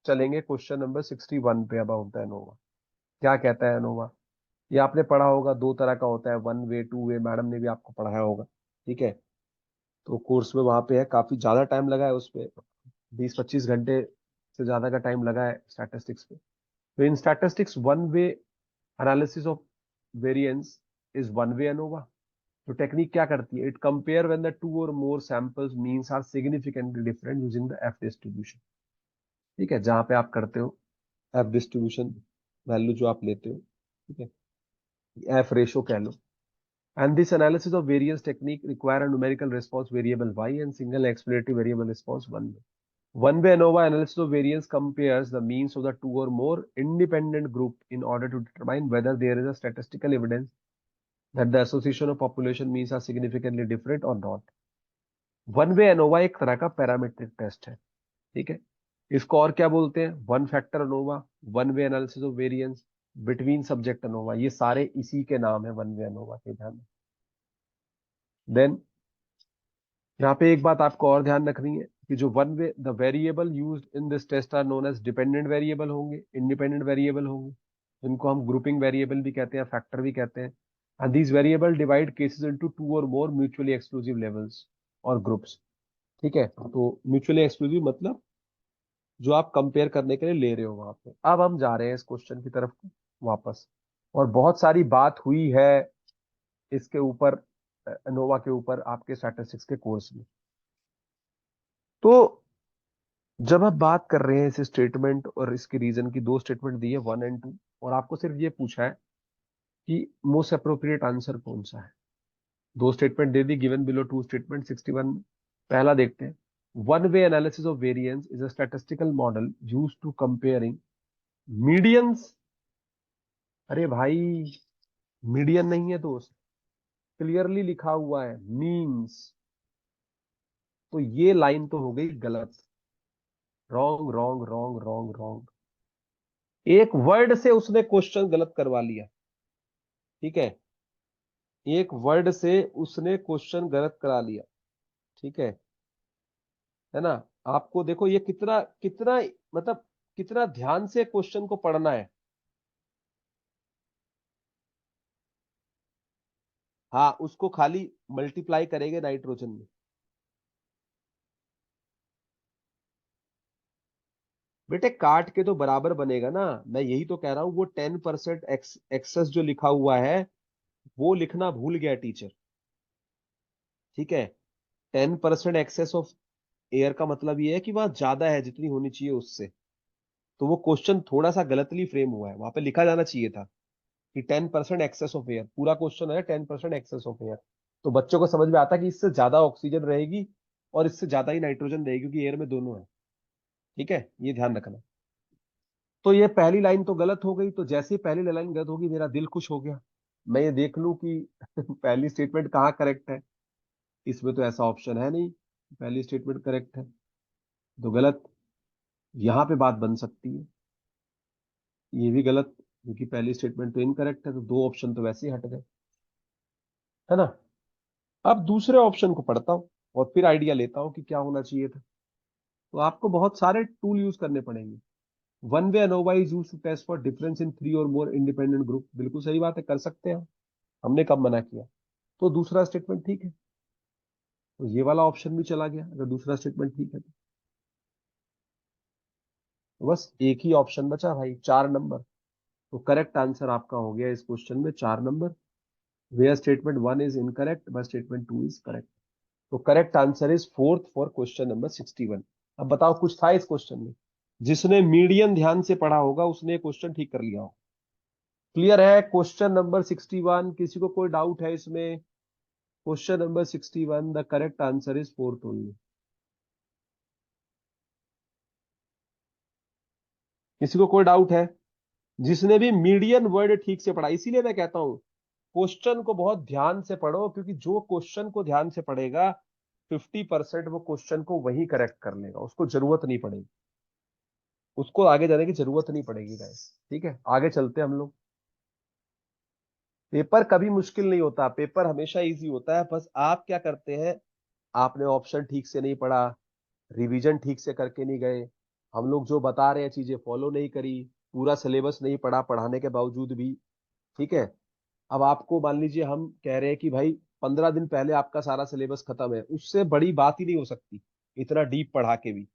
चलेंगे question number 61 पे about the ANOVA. क्या कहता है एनोवा? ये आपने पढ़ा होगा, दो तरह का होता है, one way two way, madam ने भी आपको पढ़ाया होगा। ठीक है, तो कोर्स में वहां पे है, काफी ज्यादा टाइम लगा है उस पे, 20-25 घंटे से ज्यादा का टाइम लगा है स्टैटिस्टिक्स पे। तो in statistics one way analysis of variance is one way ANOVA. तो टेक्निक क्या करती है? It compare when the two or more samples means are significantly different using the F distribution. ठीक है, जहां पे आप करते हो एफ डिस्ट्रीब्यूशन वैल्यू जो आप लेते हो, ठीक है, एफ रेशो कह लो। And this analysis of variance technique require a numerical response variable y and single explanatory variable response 1way. One-way ANOVA analysis of variance compares the means of the two or more independent group in order to determine whether there is a statistical evidence that the association of population means are significantly different or not. One-way ANOVA एक तरह का parametric test है। ठीक है, इसको और क्या बोलते हैं? One factor ANOVA, one way analysis of variance, between subject ANOVA, ये सारे इसी के नाम है वन वे अनोवा के। ध्यान देन यहाँ पे एक बात आपको और ध्यान रखनी है कि जो one way the variable used in this test are known as dependent variable होंगे, इंडिपेंडेंट वेरिएबल होंगे, जिनको हम ग्रुपिंग वेरिएबल भी कहते हैं, फैक्टर भी कहते हैं। And these variable divide cases into two or more mutually exclusive levels और ग्रुप्स। ठीक है, तो म्यूचुअली एक्सक्लूसिव मतलब जो आप कंपेयर करने के लिए ले रहे हो वहां पे। अब हम जा रहे हैं इस क्वेश्चन की तरफ वापस, और बहुत सारी बात हुई है इसके ऊपर, एनोवा के ऊपर, आपके स्टैटिस्टिक्स के कोर्स में। तो जब आप बात कर रहे हैं इस स्टेटमेंट और इसके रीजन की, दो स्टेटमेंट दी है 1 और 2, और आपको सिर्फ ये पूछा है कि मोस्ट अप्रोप्रिएट आंसर कौन सा है। दो स्टेटमेंट दे दी, गिवन बिलो टू स्टेटमेंट 61 में। पहला देखते हैं, one way analysis of variance is a statistical model used to comparing medians. अरे भाई, मीडियन नहीं है दोस्त, क्लियरली लिखा हुआ है मीन्स। तो ये लाइन तो हो गई गलत, wrong wrong wrong wrong wrong. एक वर्ड से उसने क्वेश्चन गलत करवा लिया। ठीक है, एक वर्ड से उसने क्वेश्चन गलत करा लिया। ठीक है ना? आपको देखो ये कितना कितना, मतलब कितना ध्यान से क्वेश्चन को पढ़ना है। हाँ, उसको खाली मल्टीप्लाई करेंगे नाइट्रोजन में। बेटे काट के तो बराबर बनेगा ना, मैं यही तो कह रहा हूं। वो 10% एक्सेस जो लिखा हुआ है वो लिखना भूल गया टीचर। ठीक है, 10% एक्सेस ऑफ एयर का मतलब ये है कि वहां ज्यादा है जितनी होनी चाहिए उससे। तो वो क्वेश्चन थोड़ा सा गलतली फ्रेम हुआ है, वहां पे लिखा जाना चाहिए था कि 10% एक्सेस ऑफ एयर। पूरा क्वेश्चन है 10% एक्सेस ऑफ एयर, तो बच्चों को समझ में आता कि इससे ज्यादा ऑक्सीजन रहेगी और इससे ज्यादा ही नाइट्रोजन रहेगी, क्योंकि एयर में दोनों है। ठीक है, ये ध्यान रखना। तो ये पहली लाइन तो गलत हो गई, तो जैसे ही पहली लाइन गलत होगी मेरा दिल खुश हो गया। मैं ये देख लूं कि पहली स्टेटमेंट कहाँ करेक्ट है। इसमें तो ऐसा ऑप्शन है नहीं, पहली स्टेटमेंट करेक्ट है तो गलत। यहाँ पे बात बन सकती है, ये भी गलत, क्योंकि पहली स्टेटमेंट तो इनकरेक्ट है, तो दो ऑप्शन तो वैसे ही हट गए, है ना? अब दूसरे ऑप्शन को पढ़ता हूँ और फिर आइडिया लेता हूँ कि क्या होना चाहिए था। तो आपको बहुत सारे टूल यूज करने पड़ेंगे। One way ANOVA is use to test for difference in three और मोर इंडिपेंडेंट ग्रुप। बिल्कुल सही बात है, कर सकते हैं, हमने कब मना किया। तो दूसरा स्टेटमेंट ठीक है, तो ये वाला ऑप्शन भी चला गया अगर दूसरा स्टेटमेंट ठीक है तो बस एक ही ऑप्शन बचा भाई, 4 नंबर। तो करेक्ट आंसर आपका हो गया इस क्वेश्चन में 4 नंबर। Where statement 1 is incorrect but statement 2 is correct. तो correct answer is fourth for question number 61। अब बताओ, कुछ था इस क्वेश्चन में? जिसने मीडियन ध्यान से पढ़ा होगा उसने क्वेश्चन ठीक कर लिया होगा। क्लियर है क्वेश्चन नंबर 61? किसी को कोई डाउट है इसमें? Question number 61, the correct answer is fourth only. किसी को कोई डाउट है? जिसने भी मीडियन वर्ड ठीक से पढ़ा, इसीलिए मैं कहता हूं क्वेश्चन को बहुत ध्यान से पढ़ो, क्योंकि जो क्वेश्चन को ध्यान से पढ़ेगा 50% वो क्वेश्चन को वही करेक्ट कर लेगा, उसको जरूरत नहीं पड़ेगी, उसको आगे जाने की जरूरत नहीं पड़ेगी गाइस। ठीक है, आगे चलते हैं हम लोग। पेपर कभी मुश्किल नहीं होता, पेपर हमेशा इजी होता है, बस आप क्या करते हैं, आपने ऑप्शन ठीक से नहीं पढ़ा, रिवीजन ठीक से करके नहीं गए, हम लोग जो बता रहे हैं चीजें फॉलो नहीं करी, पूरा सिलेबस नहीं पढ़ा पढ़ाने के बावजूद भी। ठीक है। अब आपको मान लीजिए हम कह रहे हैं कि भाई 15 दिन पहले आपका सारा सिलेबस खत्म है, उससे बड़ी बात ही नहीं हो सकती इतना डीप पढ़ा के भी।